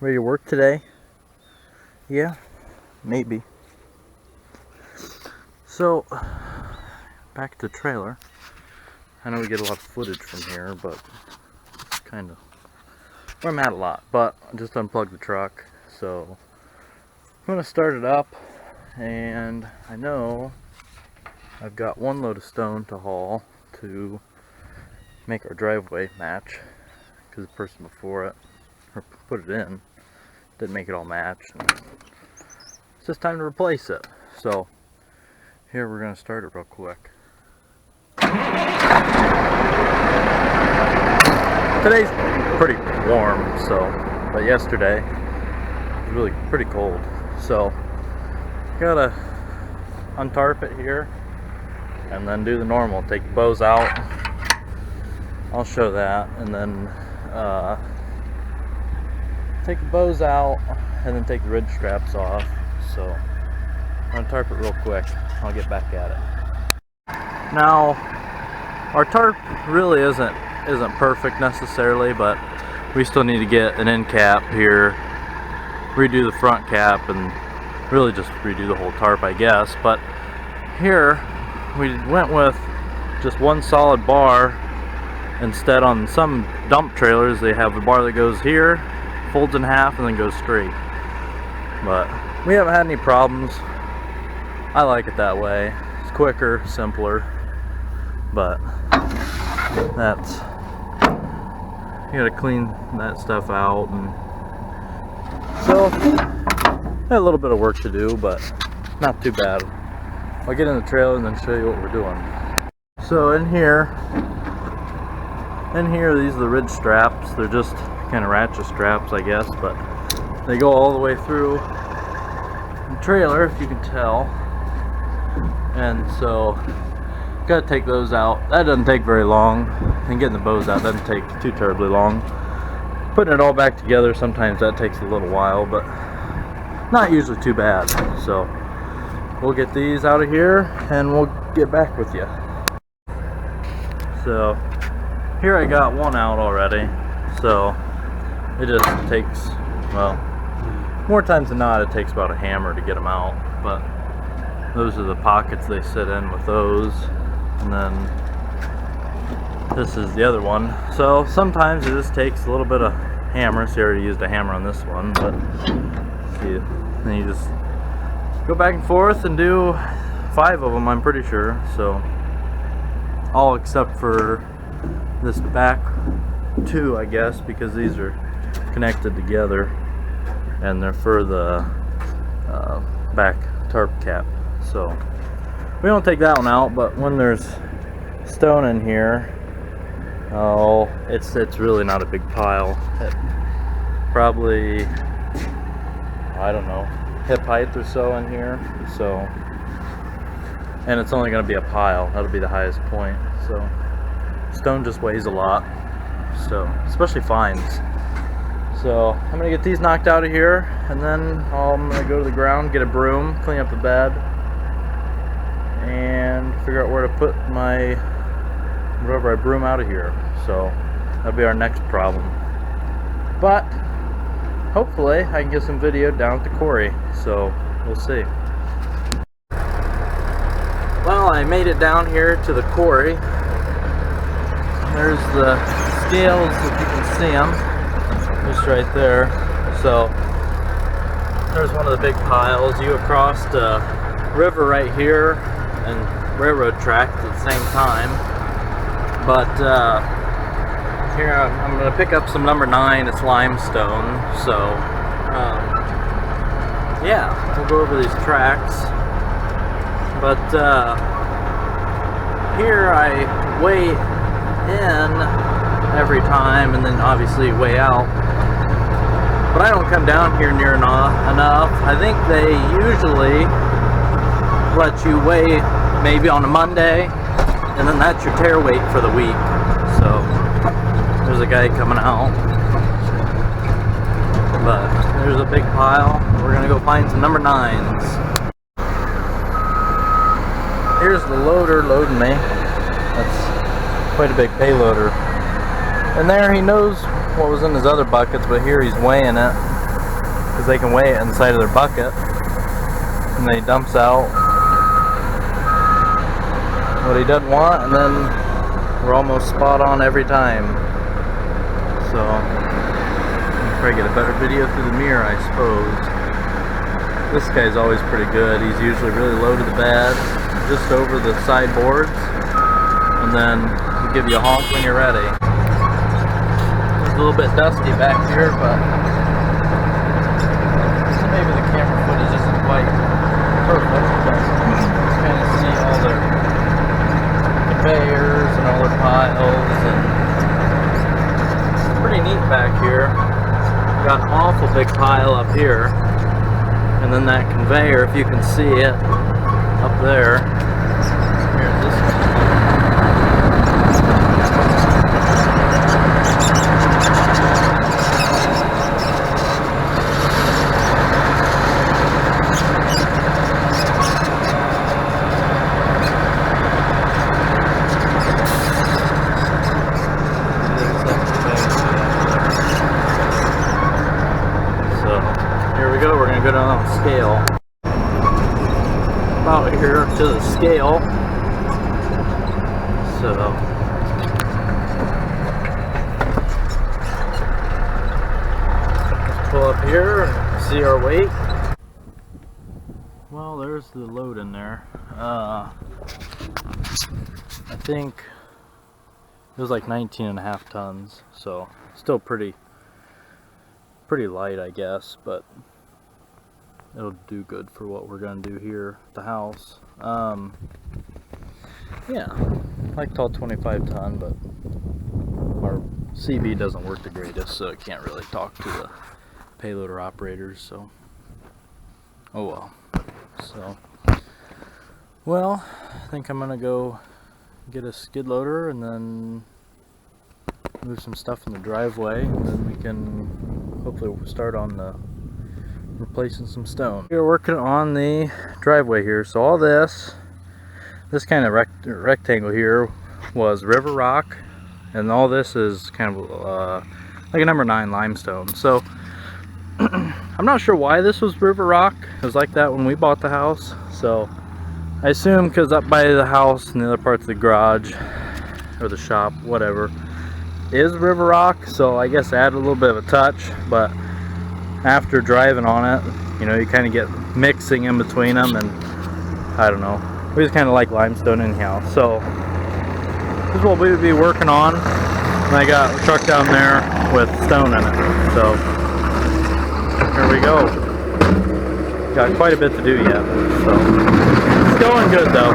Ready to work today? Yeah, maybe. So, back to the trailer. I know we get a lot of footage from here, but kind of where I'm at a lot. But I just unplugged the truck, so I'm gonna start it up, and I know I've got one load of stone to haul to make our driveway match, because the person before it, or put it in, didn't make it all match. And it's just time to replace it. So here we're gonna start it real quick. Today's pretty warm, but yesterday it was really pretty cold. So gotta untarp it here and then do the normal, take the bows out. I'll show that, and then take the bows out and then take the ridge straps off. So I'm gonna tarp it real quick. I'll get back at it. Now, our tarp really isn't perfect necessarily, but we still need to get an end cap here, redo the front cap, and really just redo the whole tarp, I guess. But here we went with just one solid bar. Instead, on some dump trailers they have a bar that goes here, folds in half, and then goes straight. But we haven't had any problems. I like it that way. It's quicker, simpler, but that's, you gotta clean that stuff out, and so got a little bit of work to do, but not too bad. I'll get in the trailer and then show you what we're doing. So in here, these are the ridge straps. They're just kind of ratchet straps, I guess, but they go all the way through the trailer, if you can tell. And so gotta take those out. That doesn't take very long, and getting the bows out doesn't take too terribly long. Putting it all back together, sometimes that takes a little while, but not usually too bad. So we'll get these out of here and we'll get back with you. So here I got one out already, so it just takes, well, more times than not it takes about a hammer to get them out. But those are the pockets they sit in with those, and then this is the other one. So sometimes it just takes a little bit of hammer. See, I already used a hammer on this one, but see, then you just go back and forth and do 5 of them, I'm pretty sure. So all except for this back 2, I guess, because these are connected together and they're for the back tarp cap. So we don't take that one out, but when there's stone in here, oh, it's really not a big pile. It probably, I don't know, hip height or so in here. So, and it's only going to be a pile. That'll be the highest point. So stone just weighs a lot, so especially fines. So I'm gonna get these knocked out of here, and then I'm gonna go to the ground, get a broom, clean up the bed, and figure out where to put my whatever I broom out of here. So that'll be our next problem. But hopefully I can get some video down at the quarry. So we'll see. Well, I made it down here to the quarry. There's the scales, if you can see them, just right there. So there's one of the big piles. You across the river right here and railroad track at the same time. But here I'm going to pick up some number 9. It's limestone. So yeah, we'll go over these tracks. But here I weigh in every time, and then obviously weigh out. But I don't come down here near enough. I think they usually let you weigh maybe on a Monday, and then that's your tear weight for the week. So there's a guy coming out, but there's a big pile. We're gonna go find some number 9s. Here's the loader loading me. That's quite a big payloader. And there, he knows what was in his other buckets, but here he's weighing it. because they can weigh it inside of their bucket, and then he dumps out what he doesn't want, and then we're almost spot on every time. So I'll probably get a better video through the mirror, I suppose. This guy's always pretty good. He's usually really low to the bed, just over the side boards, and then he'll give you a honk when you're ready. It's a little bit dusty back here, but maybe the camera footage isn't quite perfect, but you can kind of see all their conveyors and all their piles, and it's pretty neat back here. Got an awful big pile up here, and then that conveyor, if you can see it up there. Here's this one. We're going to go down on the scale. About here to the scale. So let's pull up here and see our weight. Well, there's the load in there. I think it was like 19.5 tons, so still pretty light, I guess, but it'll do good for what we're gonna do here at the house. Yeah, I like tall 25 ton, but our CB doesn't work the greatest, so it can't really talk to the payloader operators, so oh well. So, well, I think I'm gonna go get a skid loader and then move some stuff in the driveway, and then we can hopefully start on the replacing some stone. We're working on the driveway here, so all this kind of rectangle here was river rock, and all this is kind of like a number 9 limestone. So I'm not sure why this was river rock. It was like that when we bought the house, so I assume because up by the house and the other parts of the garage or the shop, whatever, is river rock, so I guess add a little bit of a touch. But after driving on it, you know, you kind of get mixing in between them, and I don't know, we just kind of like limestone anyhow. So this is what we would be working on, and I got a truck down there with stone in it, so here we go. Got quite a bit to do yet, so it's going good though.